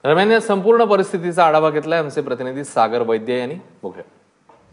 दरम्यान या संपूर्ण परिस्थितीचा आढावा घेतलाय आमचे प्रतिनिधी सागर वैद्य यांनी. बघूया.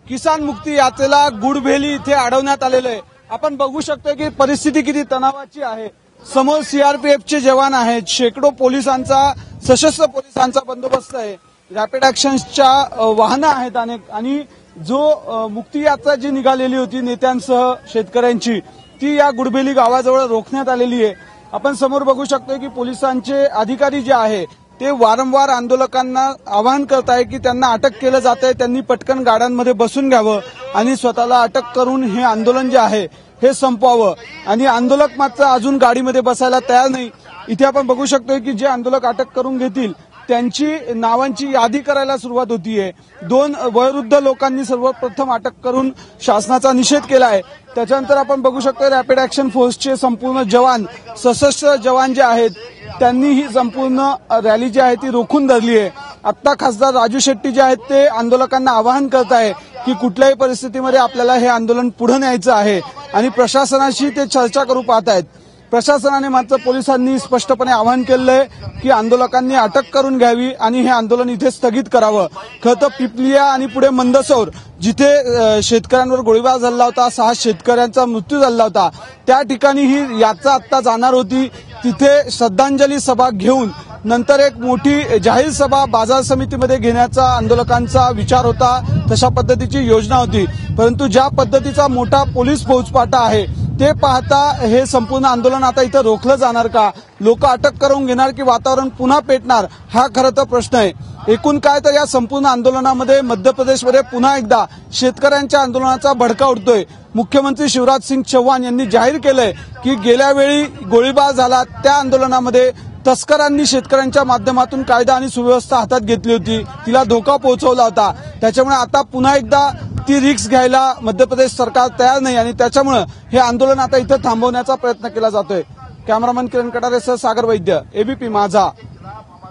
किसान मुक्ती यात्रेला गुडबेली इथे अडवण्यात आलेलं आहे. आपण बघू शकतो की परिस्थिती किती तणावाची आहे. समोर सीआरपीएफचे जवान आहेत, शेकडो पोलिसांचा सशस्त्र पोलिसांचा बंदोबस्त आहे, रॅपिड ऍक्शनच्या वाहनं आहेत अनेक, आणि जो मुक्ती यात्रा जी निघालेली होती नेत्यांसह शेतकऱ्यांची ती या गुडबेली गावाजवळ रोखण्यात आलेली आहे. आपण समोर बघू शकतो की पोलिसांचे अधिकारी जे आहे ते वारंवार आंदोलकांना आवाहन करत आहे की त्यांना अटक केलं जात आहे, त्यांनी पटकन गाड्यांमध्ये बसून घ्यावं आणि स्वतःला अटक करून हे आंदोलन जे आहे हे संपवावं. आणि आंदोलक मात्र अजून गाडीमध्ये बसायला तयार नाही. इथे आपण बघू शकतो की जे आंदोलक अटक करून घेतील त्यांची नावांची यादी करायला सुरुवात होतीये. 2 वयोवृद्ध लोकांनी सर्वप्रथम अटक करून शासनाचा निषेध केला आहे. त्याच्यानंतर आपण बघू शकतो रॅपिड ऍक्शन फोर्सचे संपूर्ण जवान, सशस्त्र जवान जे आहेत त्यांनी ही संपूर्ण रॅली जी आहे ती रोखून धरली आहे. आत्ता खासदार राजू शेट्टी जे आहेत ते आंदोलकांना आवाहन करत आहे की कुठल्याही परिस्थितीमध्ये आपल्याला हे आंदोलन पुढे न्यायचं आहे आणि प्रशासनाशी ते चर्चा करू पाहत आहेत. प्रशासनाने मात्र पोलिसांनी स्पष्टपणे आवाहन केलं आहे की आंदोलकांनी अटक करून घ्यावी आणि हे आंदोलन इथे स्थगित करावं. खरं तर पिपलिया आणि पुढे मंदसौर जिथे शेतकऱ्यांवर गोळीबार झाला होता, 6 शेतकऱ्यांचा मृत्यू झाला होता, त्या ठिकाणी ही यात्रा आत्ता जाणार होती. तिथे श्रद्धांजली सभा घेऊन नंतर एक मोठी जाहीर सभा बाजार समितीमध्ये घेण्याचा आंदोलकांचा विचार होता, तशा पद्धतीची योजना होती. परंतु ज्या पद्धतीचा मोठा पोलीस फौजफाटा आहे ते पाहता हे संपूर्ण आंदोलन आता इथं रोखलं जाणार का, लोक अटक करून घेणार की वातावरण पुन्हा पेटणार, हा खरं तर प्रश्न आहे. एकूण काय तर या संपूर्ण आंदोलनामध्ये मध्य प्रदेशमध्ये पुन्हा एकदा शेतकऱ्यांच्या आंदोलनाचा भडका उडतोय. मुख्यमंत्री शिवराज सिंग चौहान यांनी जाहीर केलंय की गेल्या वेळी गोळीबार झाला त्या आंदोलनामध्ये तस्करांनी शेतकऱ्यांच्या माध्यमातून कायदा आणि सुव्यवस्था हातात घेतली होती, तिला धोका पोहोचवला होता. त्याच्यामुळे आता पुन्हा एकदा ती रिस्क घ्यायला मध्य प्रदेश सरकार तयार नाही आणि त्याच्यामुळे हे आंदोलन आता इथं थांबवण्याचा प्रयत्न केला जातोय. कॅमेरामन किरण कटारेसह सागर वैद्य, एबीपी माझा,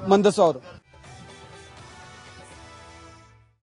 मंदसौर.